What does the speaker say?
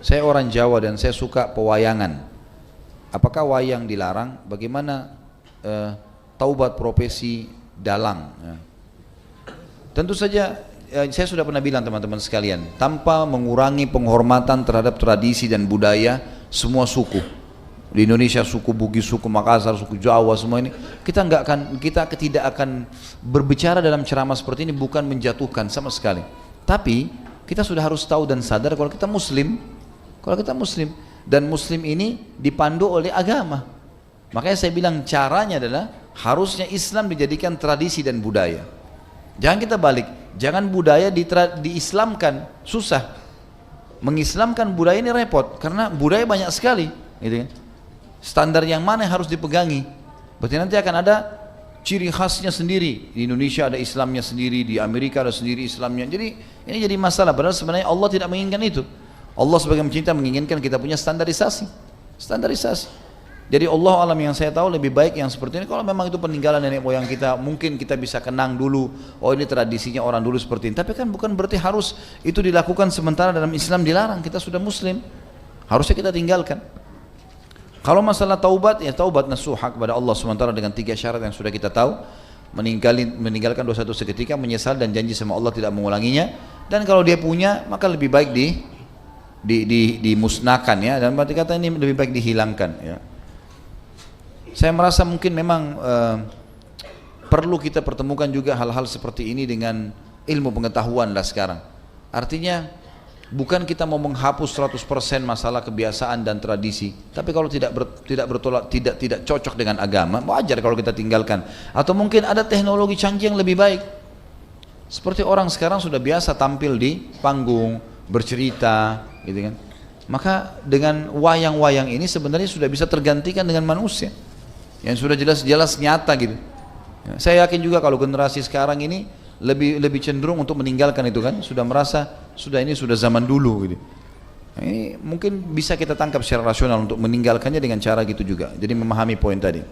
Saya orang Jawa dan saya suka pewayangan. Apakah wayang dilarang? Bagaimana taubat profesi dalang? Ya. Tentu saja saya sudah pernah bilang teman-teman sekalian, tanpa mengurangi penghormatan terhadap tradisi dan budaya semua suku. Di Indonesia suku Bugis, suku Makassar, suku Jawa, semua ini kita tidak akan berbicara dalam ceramah seperti ini bukan menjatuhkan sama sekali. Tapi kita sudah harus tahu dan sadar kalau kita Muslim, dan Muslim ini dipandu oleh agama. Makanya saya bilang caranya adalah harusnya Islam dijadikan tradisi dan budaya. Jangan kita balik, jangan budaya diislamkan, susah. Mengislamkan budaya ini repot karena budaya banyak sekali, gitu kan. Standar yang mana yang harus dipegangi? Berarti nanti akan ada ciri khasnya sendiri. Di Indonesia ada Islamnya sendiri, di Amerika ada sendiri Islamnya. Jadi ini jadi masalah. Padahal sebenarnya Allah tidak menginginkan itu. Allah sebagai pencinta menginginkan kita punya standarisasi. Jadi Allah alam yang saya tahu lebih baik yang seperti ini. Kalau memang itu peninggalan nenek moyang kita, mungkin kita bisa kenang dulu. Oh ini tradisinya orang dulu seperti ini. Tapi kan bukan berarti harus itu dilakukan sementara dalam Islam dilarang. Kita sudah Muslim, harusnya kita tinggalkan. Kalau masalah taubat, ya taubat nasuha kepada Allah SWT dengan 3 syarat yang sudah kita tahu. Meninggalkan dosa itu seketika, menyesal dan janji sama Allah tidak mengulanginya. Dan kalau dia punya, maka lebih baik dimusnahkan ya. Dan berarti kata ini lebih baik dihilangkan ya. Saya merasa mungkin memang perlu kita pertemukan juga hal-hal seperti ini dengan ilmu pengetahuan lah sekarang. Artinya bukan kita mau menghapus 100% masalah kebiasaan dan tradisi, tapi kalau tidak cocok dengan agama, wajar kalau kita tinggalkan. Atau mungkin ada teknologi canggih yang lebih baik. Seperti orang sekarang sudah biasa tampil di panggung, bercerita, gitu kan. Maka dengan wayang-wayang ini sebenarnya sudah bisa tergantikan dengan manusia yang sudah jelas-jelas nyata gitu. Ya, saya yakin juga kalau generasi sekarang ini lebih cenderung untuk meninggalkan itu kan, sudah merasa sudah zaman dulu gitu. Nah, ini mungkin bisa kita tangkap secara rasional untuk meninggalkannya dengan cara gitu juga. Jadi memahami poin tadi.